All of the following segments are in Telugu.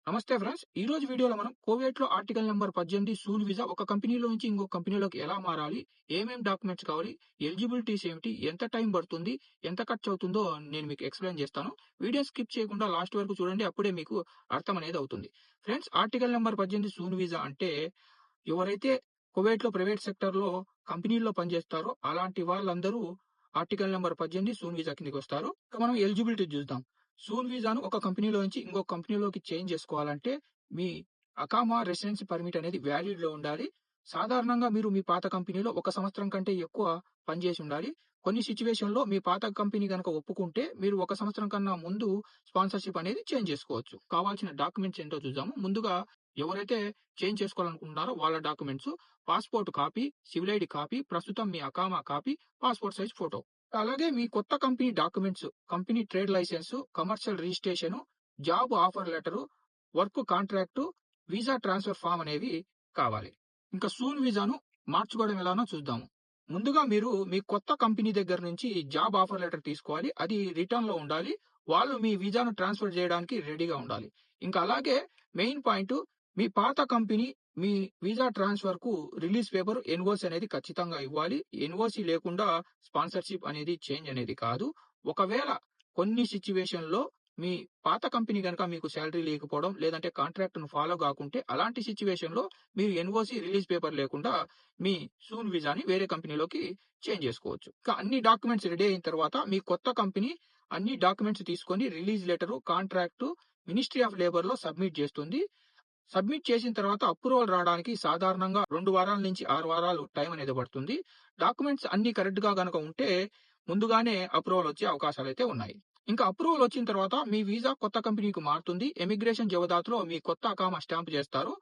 నమస్తే ఫ్రెండ్స్. ఈ రోజు వీడియోలో మనం కువైట్‌లో ఆర్టికల్ నంబర్ 18 సూన్ వీసా ఒక కంపెనీలో నుంచి ఇంకో కంపెనీలోకి ఎలా మారాలి? ఏమేం డాక్యుమెంట్స్ కావాలి? ఎలిజిబిలిటీస్ ఏమిటి? ఎంత టైం పడుతుంది? ఎంత ఖర్చవుతుందో నేను మీకు ఎక్స్‌ప్లెయిన్ చేస్తాను. వీడియో స్కిప్ చేయకుండా లాస్ట్ వరకు చూడండి. అప్పుడే మీకు అర్థం అనేది అవుతుంది. Friends, article number 18 soon visa అంటే ఎవరైతే కువైట్‌లో ప్రైవేట్ సెక్టార్‌లో కంపెనీల్లో పనిచేస్తారో అలాంటి వాళ్ళందరూ ఆర్టికల్ నంబర్ 18 సూన్ వీసా కిందకొస్తారు. ఇక మనం ఎలిజిబిలిటీ చూద్దాం. సూన్ వీసాను ఒక కంపెనీలో నుంచి ఇంకో కంపెనీలోకి చేంజ్ చేసుకోవాలంటే మీ అకామా రెసిడెన్సీ పర్మిట్ అనేది వ్యాలిడ్‌లో ఉండాలి. సాధారణంగా మీరు మీ పాత కంపెనీలో 1 సంవత్సరం కంటే ఎక్కువ పనిచేసి ఉండాలి. కొన్ని సిట్యుయేషన్‌లో మీ పాత కంపెనీ గనక ఒప్పుకుంటే మీరు 1 సంవత్సరం కన్నా ముందు స్పాన్సర్‌షిప్ అనేది చేంజ్ చేసుకోవచ్చు. కావాల్సిన డాక్యుమెంట్స్ ఏంటో చూద్దాము. ముందుగా ఎవరైతే చేంజ్ చేసుకోవాలనుకుంటున్నారో వాళ్ళ documents passport copy, civil ID copy, ప్రస్తుతం మీ అకామా కాపీ, పాస్‌పోర్ట్ సైజ్ ఫోటో. అలాగే మీ కొత్త company documents, company trade licence, commercial registration, job offer letter, work contract, visa transfer form అనేవి కావాలి. ఇంకా సూన్ వీసాను మార్చుకోవడం ఎలానో చూద్దాము. ముందుగా మీరు మీ కొత్త కంపెనీ దగ్గర నుంచి జాబ్ ఆఫర్ లెటర్ తీసుకోవాలి. అది రిటర్న్‌లో ఉండాలి. వాళ్ళు మీ వీసాను ట్రాన్స్‌ఫర్ చేయడానికి రెడీగా ఉండాలి. ఇంకా అలాగే మెయిన్ పాయింట్, మీ పాత కంపెనీ మీ వీసా ట్రాన్స్‌ఫర్‌కు రిలీజ్ పేపర్, ఎన్ఓసి అనేది ఖచ్చితంగా ఇవ్వాలి. ఎన్ఓసి లేకుండా స్పాన్సర్‌షిప్ అనేది చేంజ్ అనేది కాదు. ఒకవేళ కొన్ని సిట్యుయేషన్‌లో మీ పాత కంపెనీ గనక మీకు సాలరీ లేకపోవడం, లేదంటే కాంట్రాక్ట్‌ను ఫాలో గాకుంటే అలాంటి సిట్యుయేషన్‌లో మీరు ఎన్ఓసి, రిలీజ్ పేపర్ లేకుండా మీ సూన్ వీసాని వేరే కంపెనీలోకి చేంజ్ చేసుకోవచ్చు. ఇంకా అన్ని డాక్యుమెంట్స్ రెడీ అయిన తర్వాత మీ కొత్త కంపెనీ అన్ని డాక్యుమెంట్స్ తీసుకొని release letter, contract ministry of లేబర్‌లో సబ్మిట్ చేస్తుంది. సబ్మిట్ చేసిన తర్వాత అప్రూవల్ రావడానికి సాధారణంగా 2 వారాల నుంచి 6 వారాలు టైం అనేది పడుతుంది. డాక్యుమెంట్స్ అన్నీ కరెక్ట్‌గా గనక ఉంటే ముందుగానే అప్రూవల్ వచ్చే అవకాశాలైతే ఉన్నాయి. ఇంకా అప్రూవల్ వచ్చిన తర్వాత మీ వీసా కొత్త కంపెనీకి మారుతుంది. ఇమిగ్రేషన్ జవదాత్‌లో మీ కొత్త అకామా స్టాంప్ చేస్తారు.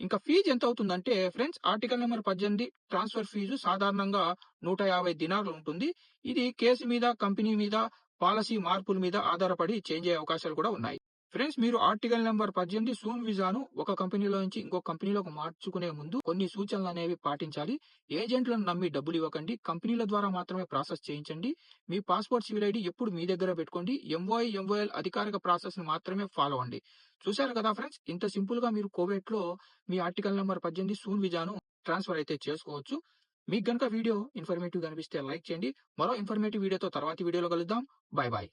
ఇంకా ఫీజ్ ఎంత అవుతుందంటే friends, article number 18 transfer fee సాధారణంగా 150 దినార్లు ఉంటుంది. ఇది కేసు మీద, కంపెనీ మీద, పాలసీ మార్పుల మీద ఆధారపడి చేంజ్ అయ్యే అవకాశాలు కూడా ఉన్నాయి. ఫ్రెండ్స్, మీరు ఆర్టికల్ నంబర్ 18 సూన్ వీసాను ఒక కంపెనీలో నుంచి ఇంకో కంపెనీలోకి మార్చుకునే ముందు కొన్ని సూచనలనేవి పాటించాలి. ఏజెంట్లను నమ్మి డబ్బులు ఇవ్వకండి. కంపెనీల ద్వారా మాత్రమే ప్రాసెస్ చేయించండి. మీ పాస్‌పోర్ట్, సివిల్ ఐడీ ఎప్పుడు మీ దగ్గర పెట్టుకోండి. ఎంఓఐ, ఎంఓఎల్ అధికారిక ప్రాసెస్‌ని మాత్రమే ఫాలో అవ్వండి. చూశారు కదా ఫ్రెండ్స్, ఇంత సింపుల్‌గా మీరు కువైట్‌లో మీ ఆర్టికల్ నంబర్ 18 సూన్ వీసాను ట్రాన్స్‌ఫర్ అయితే చేసుకోవచ్చు. మీకు గనుక వీడియో ఇన్ఫర్మేటివ్‌గా అనిపిస్తే లైక్ చేయండి. మరో ఇన్ఫర్మేటివ్ వీడియోతో తర్వాతి వీడియోలో కలుద్దాం. By by.